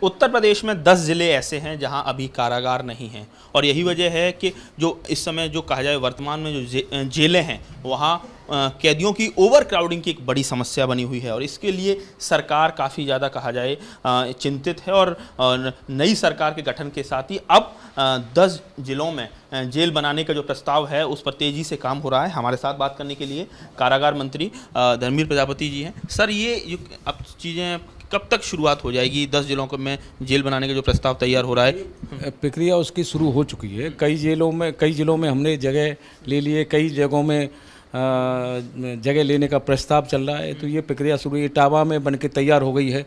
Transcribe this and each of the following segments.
उत्तर प्रदेश में 10 ज़िले ऐसे हैं जहां अभी कारागार नहीं हैं और यही वजह है कि जो इस समय जो कहा जाए वर्तमान में जो जेलें हैं वहां कैदियों की ओवर क्राउडिंग की एक बड़ी समस्या बनी हुई है और इसके लिए सरकार काफ़ी ज़्यादा कहा जाए चिंतित है और नई सरकार के गठन के साथ ही अब 10 जिलों में जेल बनाने का जो प्रस्ताव है उस पर तेज़ी से काम हो रहा है। हमारे साथ बात करने के लिए कारागार मंत्री धर्मवीर प्रजापति जी हैं। सर, ये अब चीज़ें कब तक शुरुआत हो जाएगी? 10 जिलों में जेल बनाने का जो प्रस्ताव तैयार हो रहा है, प्रक्रिया उसकी शुरू हो चुकी है। कई जिलों में हमने जगह ले लिए, कई जगहों में जगह लेने का प्रस्ताव चल रहा है। तो ये प्रक्रिया शुरू, इटावा में बनके तैयार हो गई है।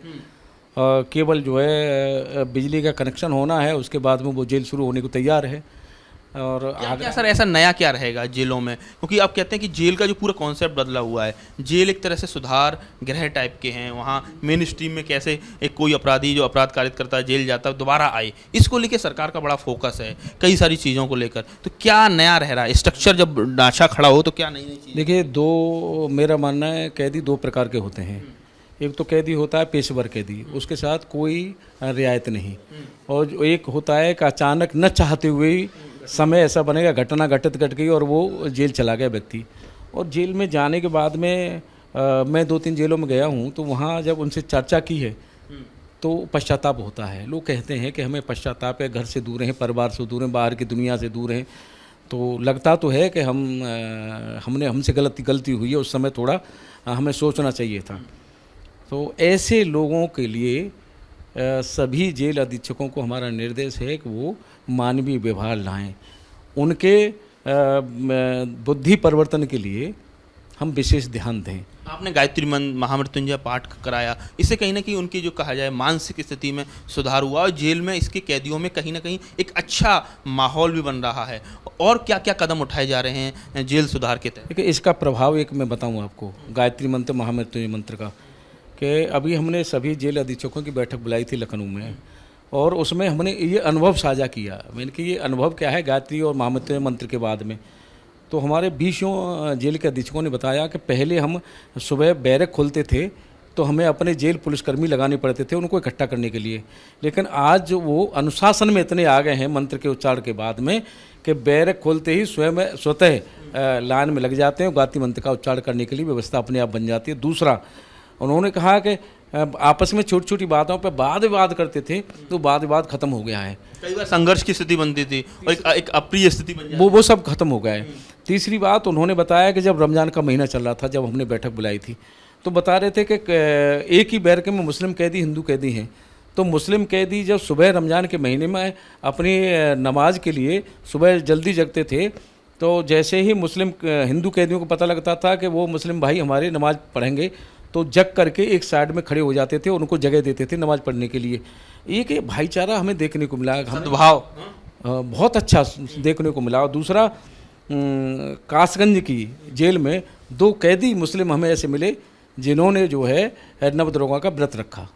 केवल जो है बिजली का कनेक्शन होना है, उसके बाद में वो जेल शुरू होने को तैयार है। और क्या सर ऐसा नया क्या रहेगा जेलों में? क्योंकि आप कहते हैं कि जेल का जो पूरा कॉन्सेप्ट बदला हुआ है, जेल एक तरह से सुधार गृह टाइप के हैं, वहाँ मेन स्ट्रीम में कैसे एक कोई अपराधी जो अपराध कारित करता है जेल जाता है दोबारा आए, इसको लेकर सरकार का बड़ा फोकस है कई सारी चीज़ों को लेकर। तो क्या नया रह रहा है? स्ट्रक्चर जब ढांचा खड़ा हो तो क्या नई नई चीज़? देखिए, मेरा मानना है कैदी दो प्रकार के होते हैं। एक तो कैदी होता है पेशेवर कैदी, उसके साथ कोई रियायत नहीं। और एक होता है कि अचानक न चाहते हुए समय ऐसा बनेगा, घटना घटित घट गई और वो जेल चला गया व्यक्ति। और जेल में जाने के बाद में मैं 2-3 जेलों में गया हूँ, तो वहाँ जब उनसे चर्चा की है तो पश्चाताप होता है। लोग कहते हैं कि हमें पश्चाताप है, घर से दूर हैं, परिवार से दूर हैं, बाहर की दुनिया से दूर हैं। तो लगता तो है कि हमसे गलती हुई है, उस समय थोड़ा हमें सोचना चाहिए था। तो ऐसे लोगों के लिए सभी जेल अधीक्षकों को हमारा निर्देश है कि वो मानवीय व्यवहार लाएं। उनके बुद्धि परिवर्तन के लिए हम विशेष ध्यान दें। आपने गायत्री महामृत्युंजय पाठ कराया, इससे कहीं ना कहीं उनकी जो कहा जाए मानसिक स्थिति में सुधार हुआ और जेल में इसके कैदियों में कहीं ना कहीं एक अच्छा माहौल भी बन रहा है। और क्या क्या कदम उठाए जा रहे हैं जेल सुधार के तहत? देखिए, इसका प्रभाव एक मैं बताऊँ आपको, गायत्री मंत्र महामृत्युंजय मंत्र का, कि अभी हमने सभी जेल अधीक्षकों की बैठक बुलाई थी लखनऊ में, और उसमें हमने ये अनुभव साझा किया। मैंने कि ये अनुभव क्या है गायत्री और महामृत्युंजय मंत्र के बाद में। तो हमारे 20 जेल के अधीक्षकों ने बताया कि पहले हम सुबह बैरक खोलते थे तो हमें अपने जेल पुलिसकर्मी लगाने पड़ते थे उनको इकट्ठा करने के लिए, लेकिन आज वो अनुशासन में इतने आ गए हैं मंत्र के उच्चारण के बाद में कि बैरक खोलते ही स्वतः लाइन में लग जाते हैं, गायत्री मंत्र का उच्चारण करने के लिए व्यवस्था अपने आप बन जाती है। दूसरा, उन्होंने कहा कि आपस में छोटी छोटी बातों पर वाद विवाद करते थे तो वाद विवाद खत्म हो गया है। कई बार संघर्ष की स्थिति बनती थी और एक अप्रिय स्थिति बन जाती, वो सब खत्म हो गया है। तीसरी बात, उन्होंने बताया कि जब रमज़ान का महीना चल रहा था, जब हमने बैठक बुलाई थी, तो बता रहे थे कि एक ही बैरक में मुस्लिम कैदी हिंदू कैदी हैं। तो मुस्लिम कैदी जब सुबह रमज़ान के महीने में अपनी नमाज के लिए सुबह जल्दी जगते थे, तो जैसे ही हिंदू कैदियों को पता लगता था कि वो मुस्लिम भाई हमारे नमाज पढ़ेंगे, तो जग करके एक साइड में खड़े हो जाते थे, उनको जगह देते थे नमाज पढ़ने के लिए। एक भाईचारा हमें देखने को मिला, सद्भाव बहुत अच्छा देखने को मिला। और दूसरा, कासगंज की जेल में 2 कैदी मुस्लिम हमें ऐसे मिले जिन्होंने जो है नवदरोगा का व्रत रखा।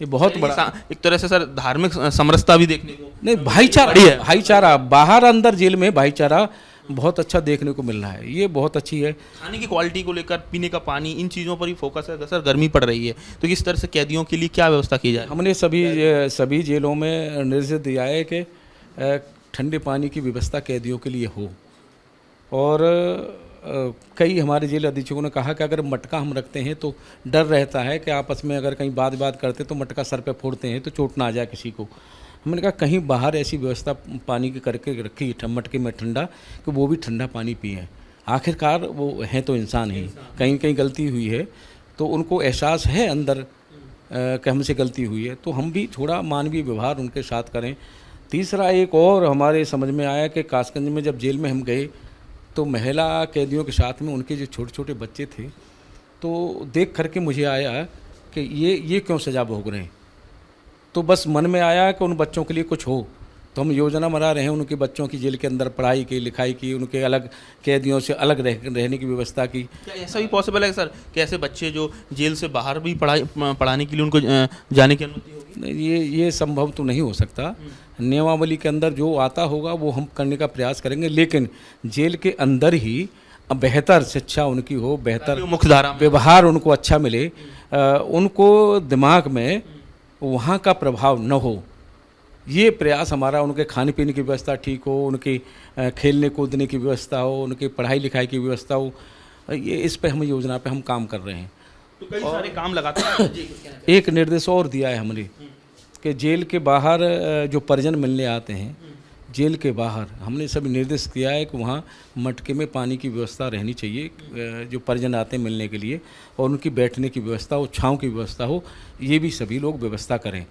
ये बहुत बड़ा एक तरह से सर धार्मिक समरसता भी देखने को, नहीं, भाईचारा बाहर अंदर जेल में भाईचारा बहुत अच्छा देखने को मिल रहा है। ये बहुत अच्छी है। खाने की क्वालिटी को लेकर, पीने का पानी, इन चीज़ों पर ही फोकस है। सर, गर्मी पड़ रही है तो किस तरह से कैदियों के लिए क्या व्यवस्था की जाए? हमने सभी जेलों में निर्देश दिया है कि ठंडे पानी की व्यवस्था कैदियों के लिए हो। और कई हमारे जेल अधीक्षकों ने कहा कि अगर मटका हम रखते हैं तो डर रहता है कि आपस में अगर कहीं बात करते तो मटका सर पे फोड़ते हैं तो चोट ना आ जाए किसी को। हमने कहा कहीं बाहर ऐसी व्यवस्था पानी की करके रखी मटके में ठंडा, कि वो भी ठंडा पानी पिएं। आखिरकार वो हैं तो इंसान ही, कहीं गलती हुई है तो उनको एहसास है अंदर कि हमसे गलती हुई है, तो हम भी थोड़ा मानवीय व्यवहार उनके साथ करें। तीसरा, एक और हमारे समझ में आया कि कासगंज में जब जेल में हम गए तो महिला कैदियों के साथ में उनके जो छोटे छोटे बच्चे थे, तो देख करके मुझे आया कि ये क्यों सजा भोग रहे हैं। तो बस मन में आया कि उन बच्चों के लिए कुछ हो, तो हम योजना बना रहे हैं उनके बच्चों की जेल के अंदर पढ़ाई की, लिखाई की, उनके अलग कैदियों से अलग रहने की व्यवस्था की। क्या ऐसा भी पॉसिबल है सर कि ऐसे बच्चे जो जेल से बाहर भी पढ़ाने के लिए उनको जाने की अनुमति होगी? ये संभव तो नहीं हो सकता। नियमावली के अंदर जो आता होगा वो हम करने का प्रयास करेंगे, लेकिन जेल के अंदर ही बेहतर शिक्षा उनकी हो, बेहतर मुख्यधारा व्यवहार उनको अच्छा मिले, उनको दिमाग में वहाँ का प्रभाव न हो, ये प्रयास हमारा। उनके खाने पीने की व्यवस्था ठीक हो, उनकी खेलने कूदने की व्यवस्था हो, उनकी पढ़ाई लिखाई की व्यवस्था हो, ये इस पे हम योजना पे हम काम कर रहे हैं। तो कई सारे काम लगातार एक निर्देश और दिया है हमने कि जेल के बाहर जो परिजन मिलने आते हैं, जेल के बाहर हमने सब निर्देश किया है कि वहाँ मटके में पानी की व्यवस्था रहनी चाहिए, जो परिजन आते हैं मिलने के लिए, और उनकी बैठने की व्यवस्था हो, छाँव की व्यवस्था हो, ये भी सभी लोग व्यवस्था करें।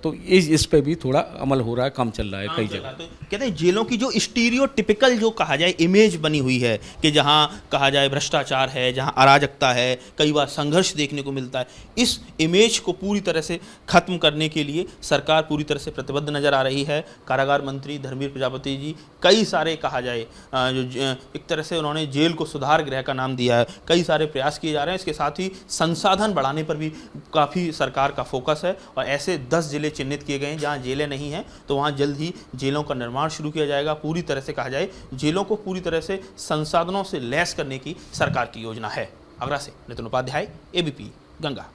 तो इस पे भी थोड़ा अमल हो रहा है, काम चल रहा है कई जगह। तो कहते हैं जेलों की जो स्टीरियोटिपिकल जो कहा जाए इमेज बनी हुई है कि जहाँ कहा जाए भ्रष्टाचार है, जहाँ अराजकता है, कई बार संघर्ष देखने को मिलता है, इस इमेज को पूरी तरह से खत्म करने के लिए सरकार पूरी तरह से प्रतिबद्ध नजर आ रही है। कारागार मंत्री धर्मवीर प्रजापति जी कई सारे कहा जाए जो एक तरह से उन्होंने जेल को सुधार गृह का नाम दिया है, कई सारे प्रयास किए जा रहे हैं। इसके साथ ही संसाधन बढ़ाने पर भी काफ़ी सरकार का फोकस है और ऐसे 10 जिले चिन्हित किए गए हैं जहां जेलें नहीं हैं, तो वहां जल्द ही जेलों का निर्माण शुरू किया जाएगा। पूरी तरह से कहा जाए जेलों को पूरी तरह से संसाधनों से लैस करने की सरकार की योजना है। आगरा से नितिन उपाध्याय, एबीपी गंगा।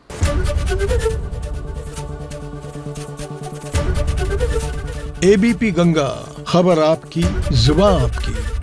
एबीपी गंगा, खबर आपकी, जुबान आपकी।